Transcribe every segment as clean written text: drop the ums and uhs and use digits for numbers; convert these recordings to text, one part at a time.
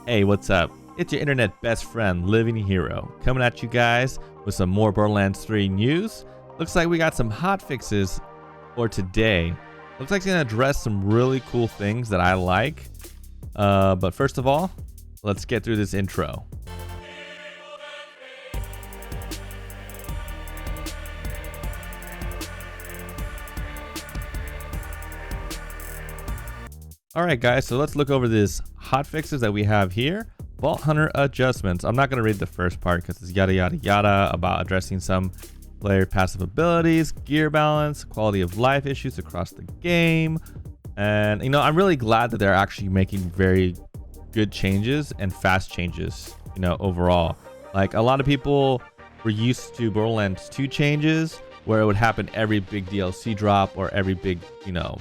Hey, what's up? It's your internet best friend, Living Hero, coming at you guys with some more Borderlands 3 news. Looks like we got some hot fixes for today. Looks like it's gonna address some really cool things that I like. But first of all, let's get through this intro. Alright guys, so let's look over this hot fixes that we have here. Vault Hunter adjustments. I'm not going to read the first part because it's yada yada yada about addressing some player passive abilities, gear balance, quality of life issues across the game. And you know, I'm really glad that they're actually making very good changes and fast changes, you know, overall. Like a lot of people were used to Borderlands 2 changes where it would happen every big DLC drop or every big, you know,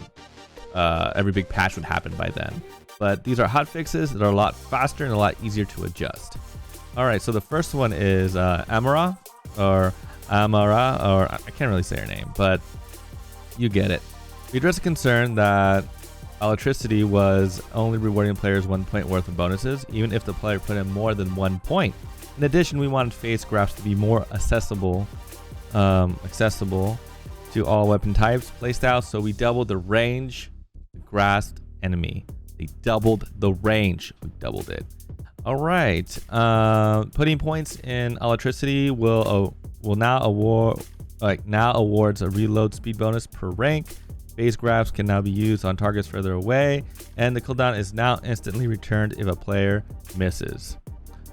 every big patch would happen by then. But these are hot fixes that are a lot faster and a lot easier to adjust. All right, so the first one is Amara, or I can't really say her name, but you get it. We addressed a concern that electricity was only rewarding players 1 point worth of bonuses, even if the player put in more than 1 point. In addition, we wanted face graphs to be more accessible to all weapon types, playstyles, so we doubled the range. Grasped enemy. They doubled the range. We doubled it. All right. Putting points in electricity will now awards a reload speed bonus per rank. Phase grabs can now be used on targets further away, and the cooldown is now instantly returned if a player misses.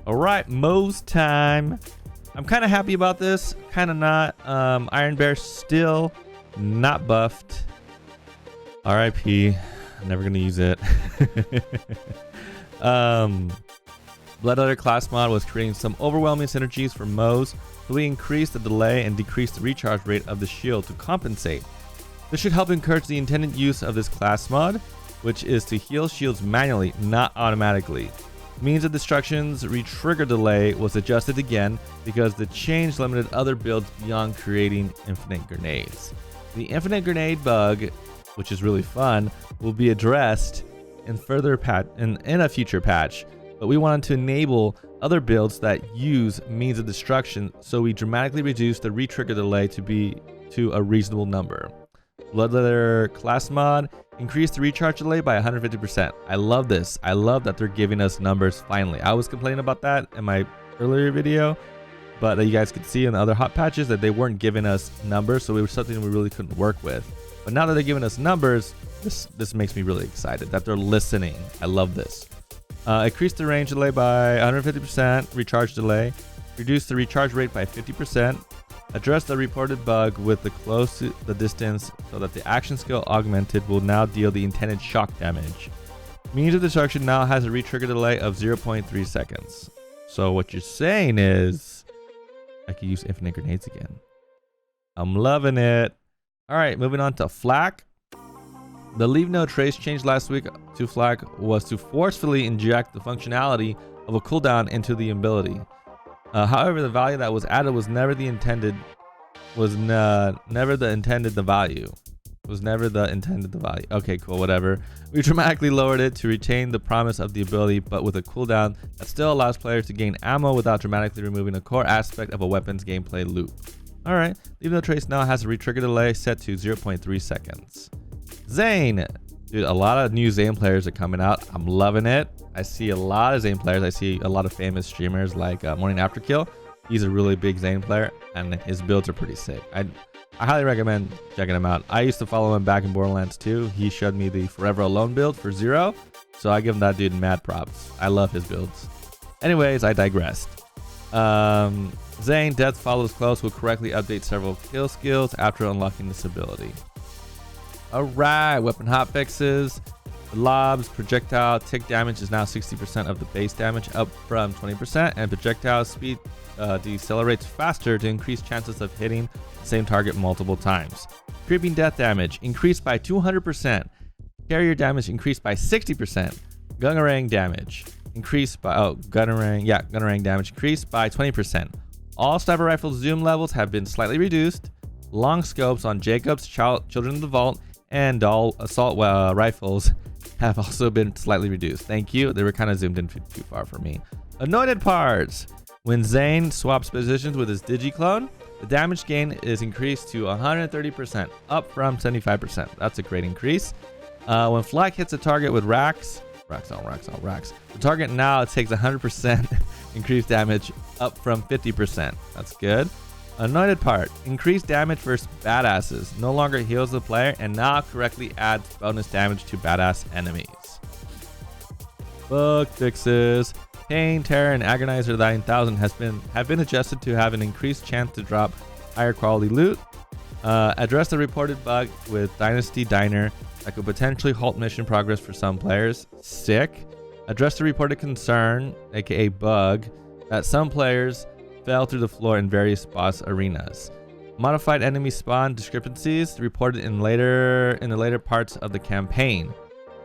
All right, Mo's time. I'm kind of happy about this, kind of not. Iron Bear still not buffed. RIP. Never gonna use it. Bloodletter class mod was creating some overwhelming synergies for Mo's, so we increased the delay and decreased the recharge rate of the shield to compensate. This should help encourage the intended use of this class mod, which is to heal shields manually, not automatically. Means of Destruction's retrigger delay was adjusted again because the change limited other builds beyond creating infinite grenades. The infinite grenade bug, which is really fun, will be addressed in a future patch, but we wanted to enable other builds that use Means of Destruction, so we dramatically reduced the retrigger delay to a reasonable number. Bloodletter class mod increased the recharge delay by 150%. I love this. I love that they're giving us numbers finally. I was complaining about that in my earlier video, but you guys could see in the other hot patches that they weren't giving us numbers, so it was something we really couldn't work with. But now that they're giving us numbers, this makes me really excited that they're listening. I love this. Increase the range delay by 150%, recharge delay, reduce the recharge rate by 50%, address the reported bug with the close to the distance so that the action skill augmented will now deal the intended shock damage. Means of Destruction now has a retrigger delay of 0.3 seconds. So what you're saying is I can use infinite grenades again. I'm loving it. All right, moving on to Flak. The Leave No Trace change last week to Flak was to forcefully inject the functionality of a cooldown into the ability. However, the value that was added was never the intended. Okay, cool, whatever. We dramatically lowered it to retain the promise of the ability, but with a cooldown that still allows players to gain ammo without dramatically removing a core aspect of a weapon's gameplay loop. All right, Leave No Trace now has a retrigger delay set to 0.3 seconds. Zane, dude, a lot of new Zane players are coming out. I'm loving it. I see a lot of Zane players. I see a lot of famous streamers like Morning After Kill. He's a really big Zane player, and his builds are pretty sick. I highly recommend checking him out. I used to follow him back in Borderlands 2. He showed me the Forever Alone build for 0, so I give that dude mad props. I love his builds. Anyways, I digressed. Zane, Death Follows Close will correctly update several kill skills after unlocking this ability. Alright, weapon hotfixes. The lobs, projectile tick damage is now 60% of the base damage, up from 20%, and projectile speed decelerates faster to increase chances of hitting the same target multiple times. Creeping death damage increased by 200%. Carrier damage increased by 60%. Gunnerang damage increased by Gunnerang damage increased by 20%. All sniper rifle zoom levels have been slightly reduced. Long scopes on Jacob's, Children of the Vault, and all assault rifles have also been slightly reduced. Thank you. They were kind of zoomed in too far for me. Anointed parts. When Zane swaps positions with his Digiclone, the damage gain is increased to 130%, up from 75%. That's a great increase. When Flak hits a target with racks, the target now takes 100% increased damage, up from 50%. That's good. Anointed part. Increased damage versus badasses. No longer heals the player and now correctly adds bonus damage to badass enemies. Bug fixes. Pain, Terror, and Agonizer 9000 have been adjusted to have an increased chance to drop higher quality loot. Address the reported bug with Dynasty Diner that could potentially halt mission progress for some players. Sick. Address the reported concern, aka bug, that some players fell through the floor in various boss arenas. Modified enemy spawn discrepancies reported in the later parts of the campaign.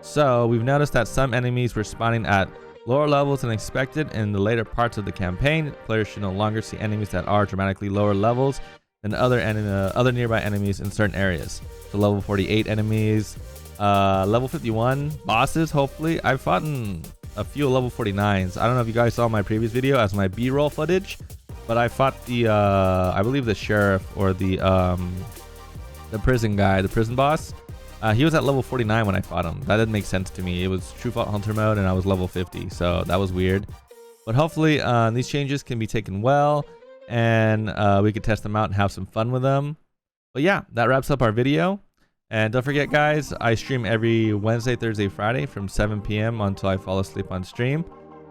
So we've noticed that some enemies were spawning at lower levels than expected in the later parts of the campaign. Players should no longer see enemies that are dramatically lower levels than other nearby enemies in certain areas. So level 48 enemies, level 51 bosses. Hopefully, I've fought in a few level 49s. I don't know if you guys saw my previous video as my B-roll footage, but I fought the I believe the sheriff or the prison guy, the prison boss. He was at level 49 when I fought him. That didn't make sense to me. It was True Fault Hunter mode and I was level 50, so that was weird. But hopefully these changes can be taken well, and we could test them out and have some fun with them. But yeah, that wraps up our video. And don't forget, guys, I stream every Wednesday, Thursday, Friday from 7 p.m. until I fall asleep on stream.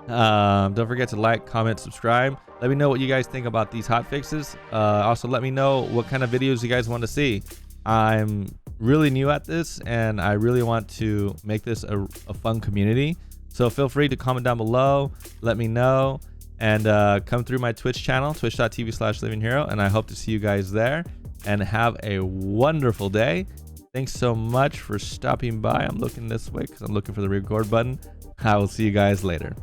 Don't forget to like, comment, subscribe. Let me know what you guys think about these hot fixes. Also, let me know what kind of videos you guys want to see. I'm really new at this and I really want to make this a fun community. So feel free to comment down below, let me know, and come through my Twitch channel, twitch.tv/livinghero, and I hope to see you guys there. And have a wonderful day. Thanks so much for stopping by. I'm looking this way because I'm looking for the record button. I will see you guys later.